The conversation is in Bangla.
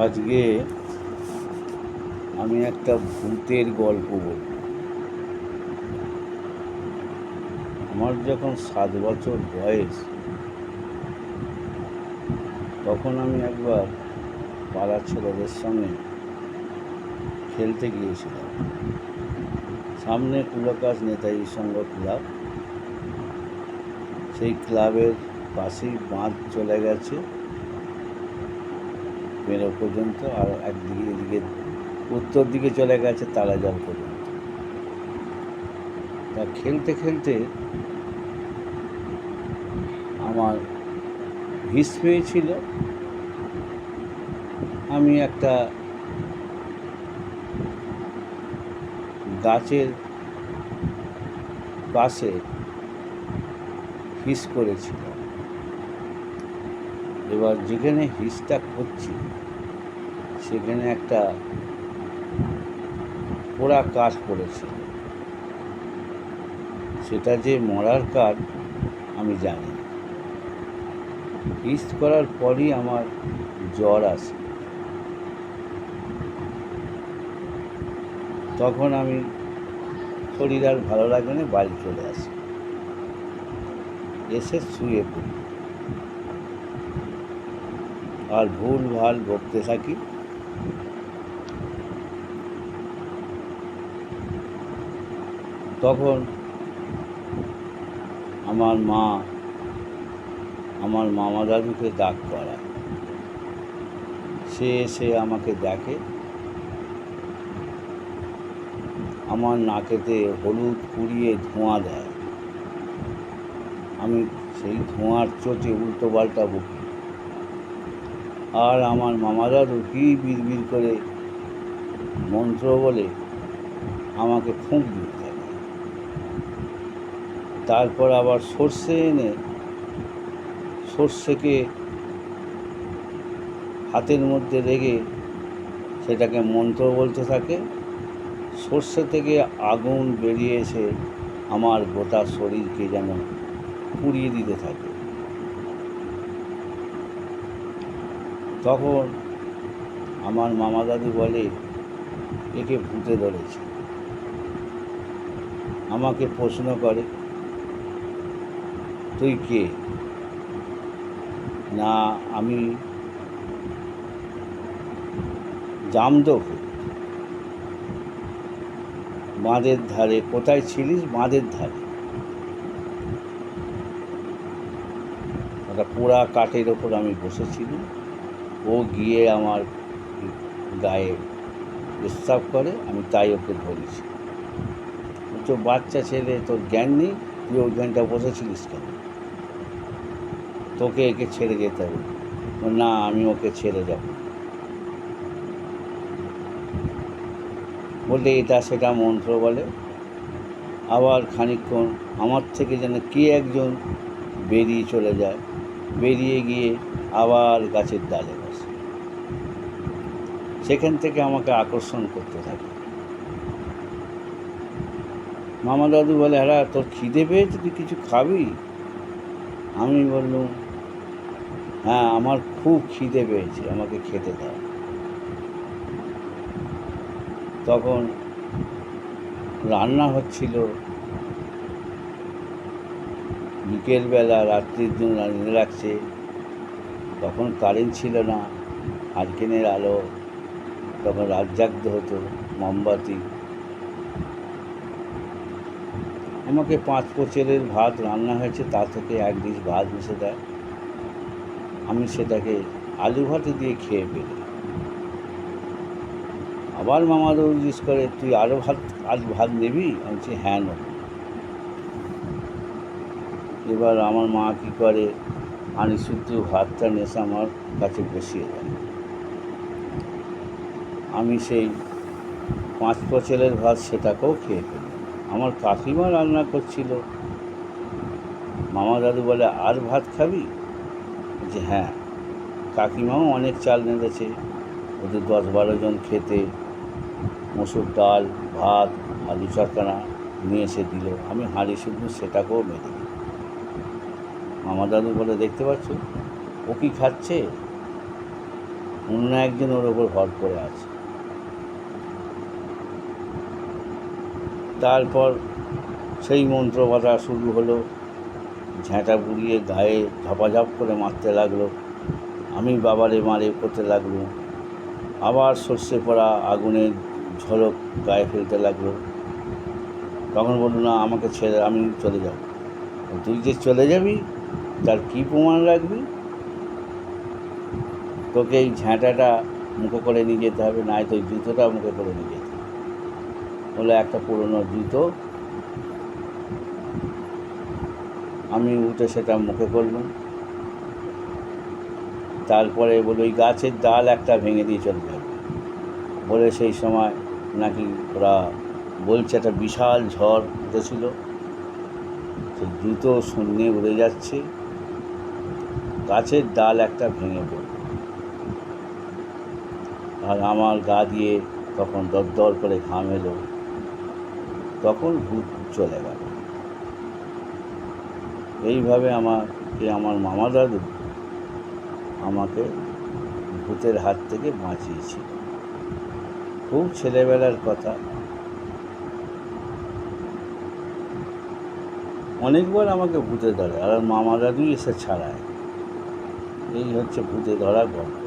আজকে আমি একটা ভূতের গল্প বলব। আমার যখন 7 বছর বয়স, তখন আমি একবার পাড়ার ছেলেদের সঙ্গে খেলতে গিয়েছিলাম। সামনে কুলকাস নেতাজি সংঘ ক্লাব, সেই ক্লাবের পাশেই বাঁধ চলে গেছে পেরো পর্যন্ত, আর একদিকে এদিকে উত্তর দিকে চলে গেছে তালাজল পর্যন্ত। তা খেলতে খেলতে আমার হিস পেয়েছিল। আমি একটা গাছের পাশে হিস করেছিলাম। এবার যেখানে হিসটা করছি সেখানে একটা পোড়া কাঠ পড়েছিল। সেটা যে মরার কাঠ আমি জানি না। হিস করার পরই আমার জ্বর আসে। তখন আমি শরীর আর ভালো লাগে না, বাড়ি চলে আসি, এসে শুয়ে পড়ি আর ভুল ভাল বকতে থাকি। তখন আমার মা আমার মামা দাদুকে ডাক করায়। সে এসে আমাকে দেখে, আমার নাকেতে হলুদ কুড়িয়ে ধোঁয়া দেয়। আমি সেই ধোঁয়ার চোটে উল্টো পাল্টা বকি, আর আমার মামা দাদু কি বিড়বিড় করে মন্ত্র বলে আমাকে ফুঁক দিতে থাকে। তারপর আবার সর্ষে এনে সর্ষেকে হাতের মধ্যে রেখে সেটাকে মন্ত্র বলতে থাকে। সর্ষে থেকে আগুন বেরিয়ে এসে আমার গোটা শরীরকে যেন পুড়িয়ে দিতে থাকে। তখন আমার মামা দাদু বলে, একে ভূতে ধরেছে। আমাকে প্রশ্ন করে, তুই কে? না, আমি জামদো ভূত। বাঁধের ধারে। কোথায় ছিলিস? বাঁধের ধারে। একটা পোড়া কাঠের ওপর আমি বসেছিলাম। ও গিয়ে আমার গায়ে প্রস্রাব করে, আমি তাই ওকে ধরেছি। তো বাচ্চা ছেলে, তোর জ্ঞান নেই, তুই ওইখানটা বসেছিলিস কেন? তোকে একে ছেড়ে যেতে হবে। না, আমি ওকে ছেড়ে যাব বলে এটা সেটা মন্ত্র বলে। আবার খানিকক্ষণ আমার থেকে যেন কে একজন বেরিয়ে চলে যায়, বেরিয়ে গিয়ে আবার গাছের ডালে বসে। সেখান থেকে আমাকে আকর্ষণ করতে থাকে। মামা দাদু বলে, হ্যাঁ তোর খিদে পেয়েছে, তুই কিছু খাবি? আমি বললাম, হ্যাঁ আমার খুব খিদে পেয়েছে, আমাকে খেতে দাও। তখন রান্না হচ্ছিল, বিকেলবেলা, রাত্রির জন্য রান্না রাখছে। তখন কারেন্ট ছিল না, হারিকেনের আলো, তখন রাত জাগতে হতো, মোমবাতি। আমাকে 5 কোচেরের ভাত রান্না হয়েছে, তা থেকে 1 ডিশ ভাত মিশে দেয়। আমি সেটাকে আলু ভাতে দিয়ে খেয়ে ফেলি। আবার মামা দাদু জিজ্ঞেস করে, তুই আরও ভাত নেবি? আমি বলছি, হ্যাঁ নেব। এবার আমার মা কী করে, হাঁড়ি শুদ্ধ ভাতটা নেশে আমার কাছে বসিয়ে দেয়। আমি সেই 5 কোচেরের ভাত সেটাকেও খেয়ে ফেলি। আমার কাকিমা রান্না করছিল। মামা দাদু বলে, আর ভাত খাবি? যে হ্যাঁ। কাকিমাও অনেক চাল রেঁধেছে, ওদের 10-12 জন খেতে। মসুর ডাল, ভাত, আলু চটকানা নিয়ে এসে দিল। আমি হাঁড়ি শুদ্ধ সেটাকেও মেরে দিই। মামা দাদু বলে, দেখতে পাচ্ছ ও কি খাচ্ছে? অন্য একজন ওর ওপর ভর করে আছে। তারপর সেই মন্ত্র বাঁধা শুরু হলো, ঝ্যাঁটা বুড়িয়ে গায়ে ঝপাঝপ করে মারতে লাগলো। আমি বাবারে মারে করতে লাগলো। আবার সর্ষে পড়া আগুনের ঝলক গায়ে ফেলতে লাগলো। তখন বললো, না আমাকে ছেড়ে আমি চলে যাব। তুই যে চলে যাবি তার কী প্রমাণ রাখবি? তোকে এই ঝ্যাঁটাটা মুখে করে নিয়ে যেতে হবে, নয় তো জুতোটা মুখে করে নিয়ে যেতে হবে। বলে একটা পুরনো জুতো, আমি উঠে সেটা মুখে করলাম। তারপরে বলে ওই গাছের ডাল একটা ভেঙে দিয়ে চলে যাবে। বলে সেই সময় নাকি ওরা বলছে একটা বিশাল ঝড় উঠেছিল, সেই জুতো শূন্যে উড়ে যাচ্ছে, গাছের ডাল একটা ভেঙে পড়ল, আর আমার গা দিয়ে তখন দরদর করে ঘাম এলো। তখন ভূত চলে গেল। এইভাবে আমার মামা দাদু আমাকে ভূতের হাত থেকে বাঁচিয়েছিল। খুব ছেলেবেলার কথা। অনেকবার আমাকে ভূতে ধরে, আর মামা দাদুই এসে ছাড়ায়। এই হচ্ছে ভূতে ধরা গল্প।